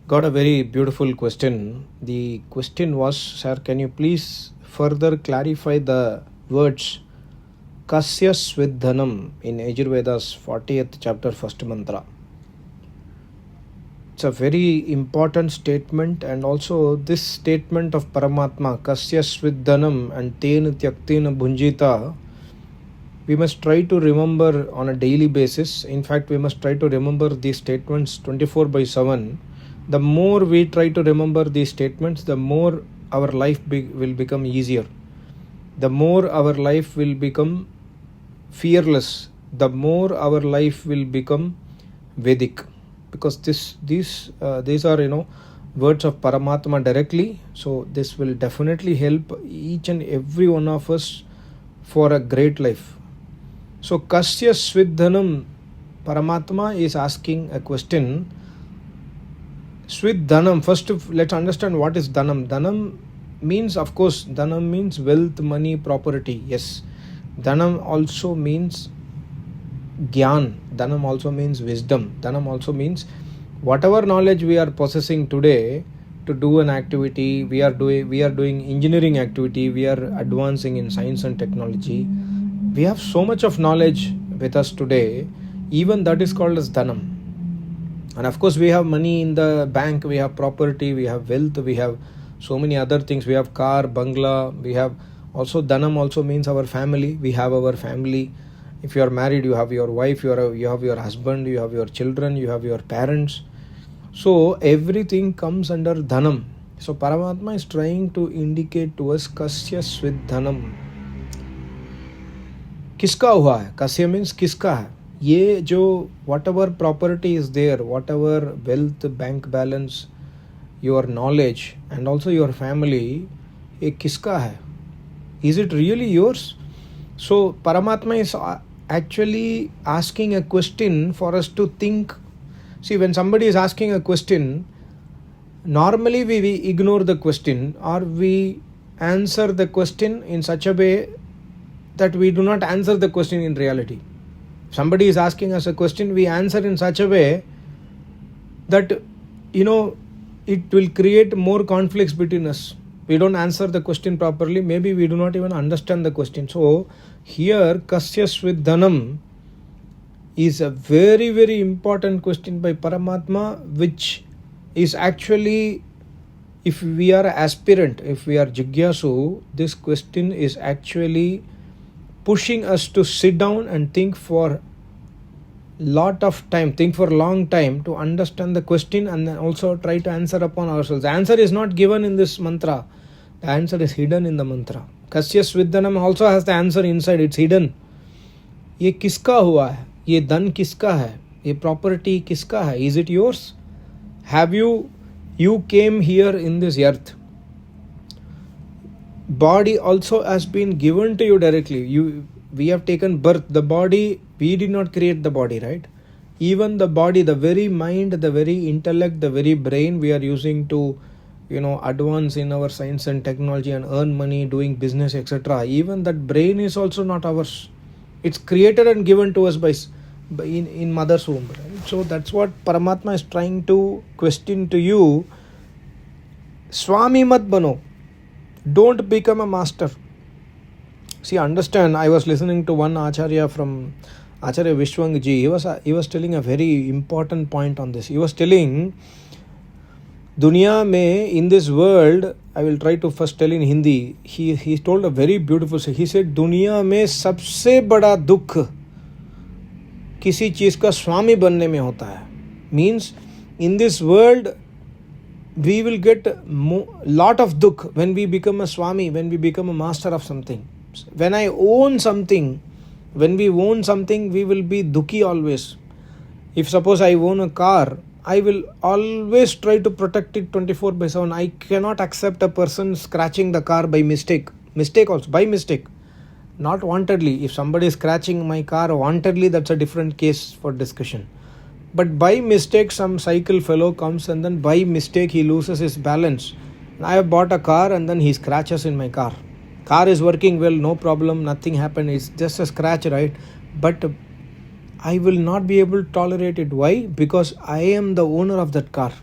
Got a very beautiful question. The question was, sir, can you please further clarify the words Kasya Svidhanam in Ajurveda's 40th chapter, first mantra? It's a very important statement, and also this statement of Paramatma, Kasya Svidhanam and Ten Tyaktena Bhunjita, we must try to remember on a daily basis. In fact, we must try to remember these statements 24/7. The more we try to remember these statements, the more our life will become easier. The more our life will become fearless. The more our life will become Vedic. Because these are words of Paramatma directly. So this will definitely help each and every one of us for a great life. So Kasya Svidhanam, Paramatma is asking a question. Svidhanam, first let's understand what is Dhanam. Dhanam means, of course, Dhanam means wealth, money, property. Yes. Dhanam also means Gyan. Dhanam also means wisdom. Dhanam also means whatever knowledge we are possessing today to do an activity, we are doing engineering activity, we are advancing in science and technology. We have so much of knowledge with us today, even that is called as Dhanam. And of course, we have money in the bank, we have property, we have wealth, we have so many other things. We have car, bungalow, we have also Dhanam also means our family. We have our family. If you are married, you have your wife, you have your husband, you have your children, you have your parents. So everything comes under Dhanam. So Paramatma is trying to indicate to us Kasya Svidhanam. किसका हुआ है? Kasya means किसका है? ये जो whatever property is there, whatever wealth, bank balance, your knowledge and also your family, ये किसका है? Is it really yours? So Paramatma is actually asking a question for us to think. See, when somebody is asking a question, normally we ignore the question or we answer the question in such a way that we do not answer the question in reality. Somebody is asking us a question, we answer in such a way that it will create more conflicts between us. We don't answer the question properly, maybe we do not even understand the question. So here Kasya Svidhanam is a very, very important question by Paramatma, which is actually, if we are aspirant, if we are Jigyasu, this question is actually pushing us to sit down and think for lot of time, think for a long time to understand the question and then also try to answer upon ourselves. The answer is not given in this mantra. The answer is hidden in the mantra. Kasya Svidhanam also has the answer inside. It's hidden. ये किसका हुआ है? ये धन किसका है? ये property किसका है? Is it yours? Have you came here in this earth? Body also has been given to you directly. We have taken birth. The body, we did not create the body, right? Even the body, the very mind, the very intellect, the very brain we are using to advance in our science and technology and earn money, doing business, etc. Even that brain is also not ours. It's created and given to us by in mother's womb, right? So that's what Paramatma is trying to question to you. Swami mat bano. Don't become a master. See, understand, I was listening to one Acharya from Acharya Vishwangji. He was telling a very important point on this. He was telling, Dunya mein, in this world, I will try to first tell in Hindi. He told a very beautiful thing. He said, Dunya mein sabse bada dukh किसी चीज का स्वामी बनने में होता है. Means, in this world, we will get lot of dukh when we become a swami, when we become a master of something. When I own something, when we own something, we will be dukhi always. If suppose I own a car, I will always try to protect it 24/7. I cannot accept a person scratching the car by mistake. Mistake also, by mistake. Not wantedly. If somebody is scratching my car wantedly, that's a different case for discussion. But by mistake, some cycle fellow comes and then by mistake he loses his balance. I have bought a car and then he scratches in my car. Car is working well, no problem, nothing happened. It's just a scratch, right? But I will not be able to tolerate it. Why? Because I am the owner of that car.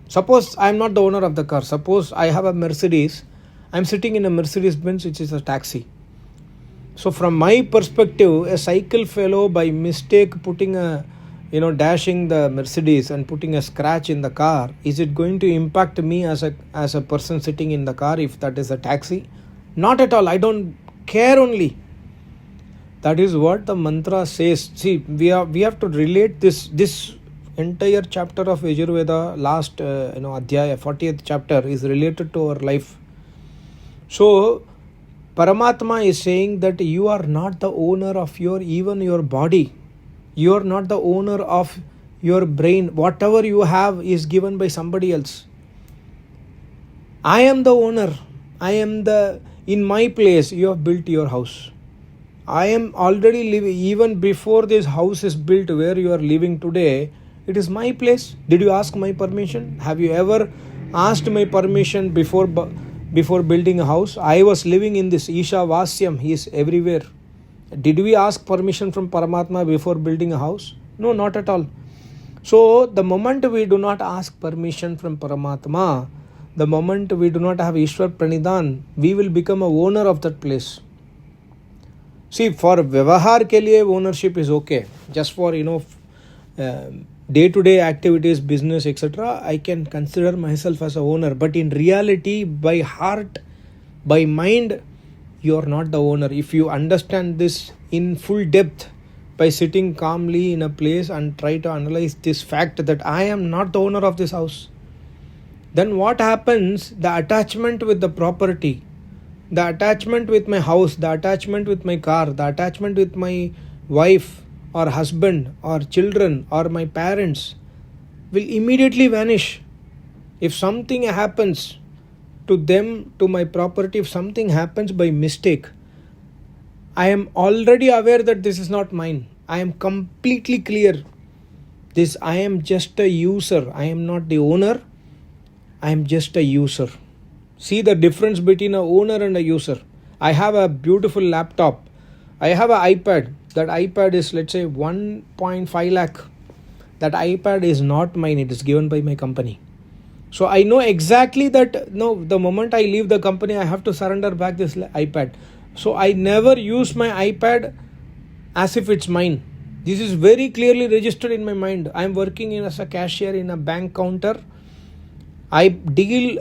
Suppose I am not the owner of the car. Suppose I have a Mercedes. I am sitting in a Mercedes Benz, which is a taxi. So from my perspective, a cycle fellow by mistake putting a, dashing the Mercedes and putting a scratch in the car, is it going to impact me as a person sitting in the car if that is a taxi? Not at all. I don't care only. That is what the mantra says. See, we have to relate this entire chapter of Yajurveda, last Adhyaya, 40th chapter, is related to our life. So Paramatma is saying that you are not the owner of even your body. You are not the owner of your brain. Whatever you have is given by somebody else. I am the owner. In my place you have built your house. I am already living, even before this house is built where you are living today, it is my place. Did you ask my permission? Have you ever asked my permission before building a house? I was living in this Isha Vasyam. He is everywhere. Did we ask permission from Paramatma before building a house? No, not at all. So the moment we do not ask permission from Paramatma, the moment we do not have Ishwar Pranidhan, we will become a owner of that place. See, for Vyavahar ke liye ownership is okay. Just for day-to-day activities, business, etc., I can consider myself as a owner. But in reality, by heart, by mind, you are not the owner. If you understand this in full depth by sitting calmly in a place and try to analyze this fact that I am not the owner of this house, then what happens? The attachment with the property, the attachment with my house, the attachment with my car, the attachment with my wife or husband or children or my parents will immediately vanish. If something happens to them, to my property, if something happens by mistake, I am already aware that this is not mine. I am completely clear. I am just a user. I am not the owner. I am just a user. See the difference between an owner and a user. I have a beautiful laptop. I have an iPad. That iPad is, let's say, 1.5 lakh. That iPad is not mine. It is given by my company. So I know exactly that the moment I leave the company, I have to surrender back this iPad. So I never use my iPad as if it's mine. This is very clearly registered in my mind. I am working as a cashier in a bank counter. I deal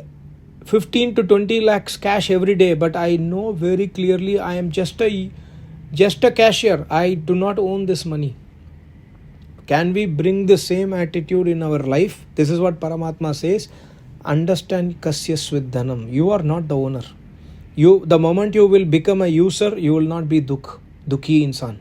15 to 20 lakhs cash every day, but I know very clearly I am just a cashier. I do not own this money. Can we bring the same attitude in our life? This is what Paramatma says. Understand kasyas with dhanam. You are not the owner. The moment you will become a user, you will not be dukhi insan.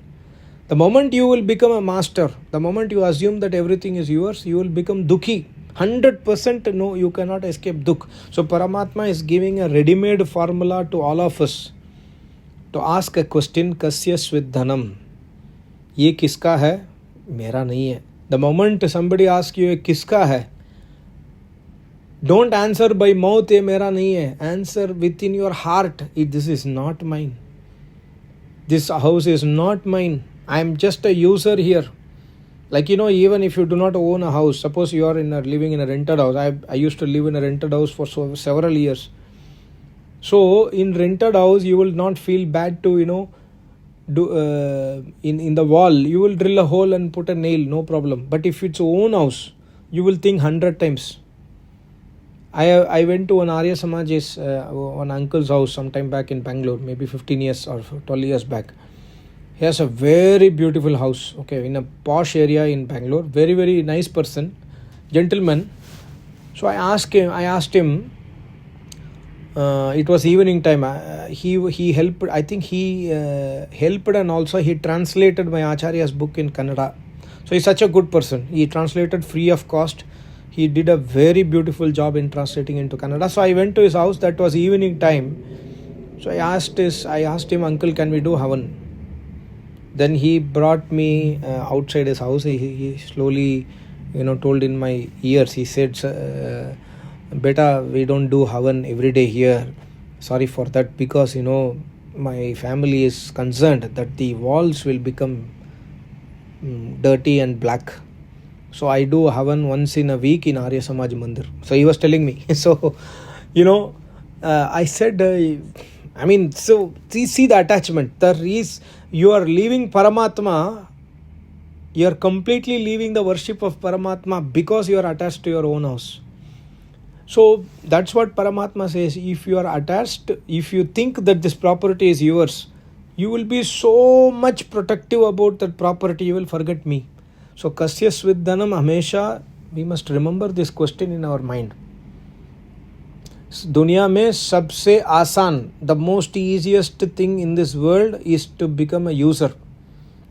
The moment you will become a master, the moment you assume that everything is yours, you will become dukhi. 100% no, you cannot escape dukh. So Paramatma is giving a ready-made formula to all of us to ask a question, kasyas with dhanam. Ye kiska hai? Mera nahi hai. The moment somebody asks you, ye kiska hai? Don't answer by mouth, ye mera nahi hai. Answer within your heart, this is not mine. This house is not mine. I am just a user here. Like, even if you do not own a house, suppose you are living in a rented house. I used to live in a rented house for several years. So in rented house, you will not feel bad to, in the wall, you will drill a hole and put a nail, no problem. But if it's own house, you will think 100 times. I went to an Arya Samaj's, one uncle's house sometime back in Bangalore, maybe 15 years or 12 years back. He has a very beautiful house, in a posh area in Bangalore. Very, very nice person, gentleman. So I asked him, it was evening time. He helped, I think he helped, and also he translated my Acharya's book in Kannada. So he's such a good person. He translated free of cost. He did a very beautiful job in translating into Kannada. So I went to his house. That was evening time. So I asked him, Uncle, can we do Havan? Then he brought me outside his house. He slowly, told in my ears. He said, Beta, we don't do Havan every day here. Sorry for that, because, my family is concerned that the walls will become dirty and black. So I do Havan once in a week in Arya Samaj Mandir. So he was telling me. So, you know, I said, I mean, so see the attachment. There is, you are leaving Paramatma, you are completely leaving the worship of Paramatma because you are attached to your own house. So that's what Paramatma says. If you are attached, if you think that this property is yours, you will be so much protective about that property, you will forget me. So Kasya Svidhanam Hamesha, we must remember this question in our mind. दुनिया में सबसे आसान, the most easiest thing in this world is to become a user.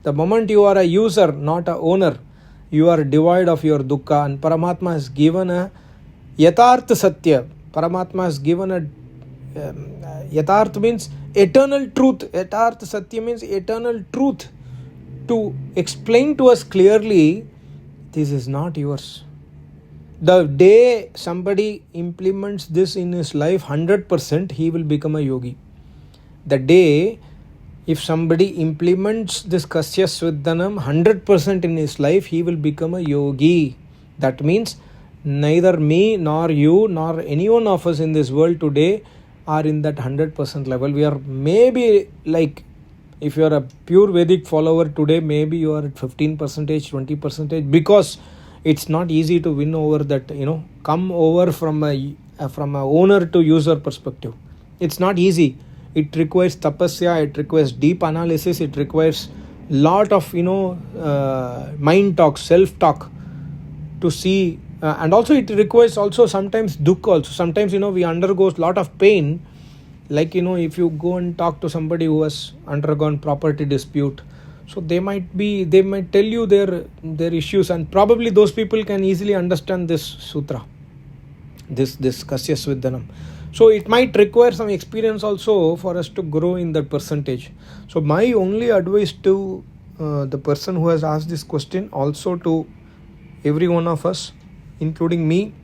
The moment you are a user, not a owner, you are devoid of your dukkha. And Paramatma has given a Yatarth Satya. Paramatma has given a Yatarth means eternal truth. Yatarth Satya means eternal truth. To explain to us clearly, this is not yours. The day somebody implements this in his life 100%, he will become a yogi. The day if somebody implements this Kasya Svidhanam 100% in his life, he will become a yogi. That means neither me nor you nor any one of us in this world today are in that 100% level. We are maybe like, if you are a pure Vedic follower today, maybe you are at 15%, 20%, because it's not easy to win over that, come over from a owner to user perspective. It's not easy. It requires tapasya, it requires deep analysis, it requires lot of, mind talk, self-talk to see. And also it requires also sometimes dukkha also. Sometimes, we undergo a lot of pain. Like, if you go and talk to somebody who has undergone property dispute, so they might tell you their issues, and probably those people can easily understand this sutra, this Kasya Svidhanam. So it might require some experience also for us to grow in that percentage. So my only advice to the person who has asked this question, also to every one of us, including me,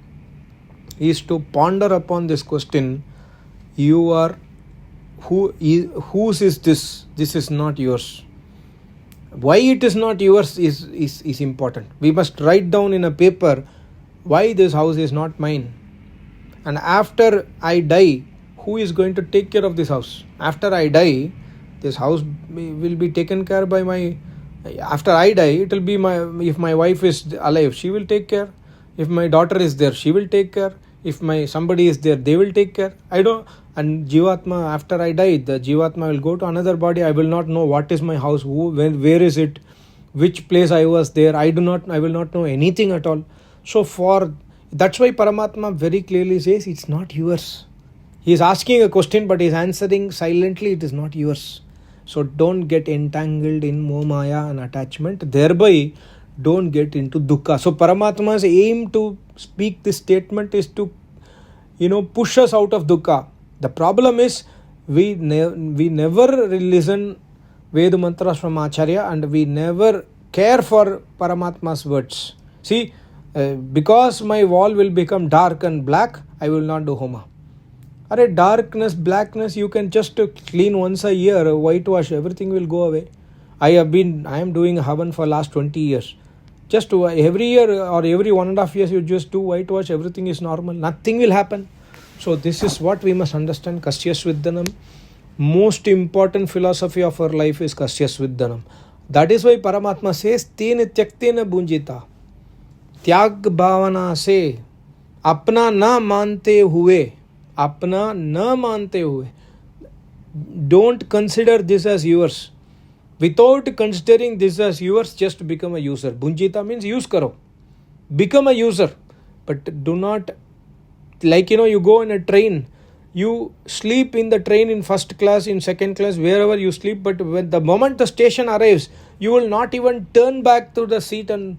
is to ponder upon this question. You are, whose is this? This is not yours. Why it is not yours is important. We must write down in a paper why this house is not mine. And after I die, who is going to take care of this house? After I die, this house will be taken care by my... After I die, it will be if my wife is alive, she will take care. If my daughter is there, she will take care. If somebody is there, they will take care. And Jivatma, after I die, the Jivatma will go to another body. I will not know what is my house, where is it, which place I was there. I will not know anything at all. So that's why Paramatma very clearly says it's not yours. He is asking a question, but he is answering silently, it is not yours. So don't get entangled in momaya and attachment. Thereby, don't get into dukkha. So Paramatma's aim to speak this statement is to, push us out of dukkha. The problem is we never listen Veda mantras from Acharya, and we never care for Paramatma's words. See, because my wall will become dark and black, I will not do Homa. Darkness, blackness, you can just clean once a year, whitewash, everything will go away. I am doing Havan for last 20 years. Just every year or every 1.5 years, you just do whitewash, everything is normal. Nothing will happen. So this is what we must understand. Kasya Svidhanam. Most important philosophy of our life is Kasya Svidhanam. That is why Paramatma says, Tena Tyaktena Bunjita. Tyag Bhavana se apna na mante hue. Apna na mante hue. Don't consider this as yours. Without considering this as yours, just become a user. Bunjita means use karo. Become a user. But do not, like, you go in a train. You sleep in the train in first class, in second class, wherever you sleep. But when the moment the station arrives, you will not even turn back to the seat and,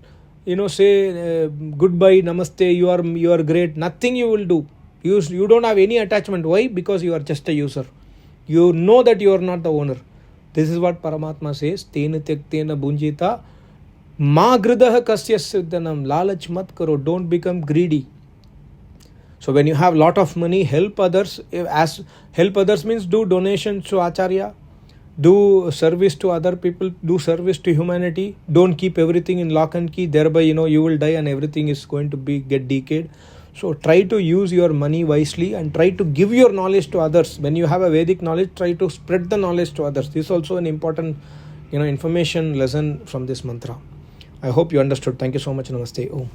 say goodbye, namaste, you are great. Nothing you will do. You don't have any attachment. Why? Because you are just a user. You know that you are not the owner. This is what Paramatma says. Tena tyaktena bunjita. Ma gridaha kasya svidhanam. Lalach mat karo. Don't become greedy. So when you have lot of money, help others. Help others means do donations to Acharya. do service to other people, do service to humanity. Don't keep everything in lock and key, thereby you will die and everything is going to be get decayed. So try to use your money wisely and try to give your knowledge to others. When you have a Vedic knowledge, try to spread the knowledge to others. This is also an important information lesson from this mantra. I hope you understood. Thank you so much. Namaste. Om.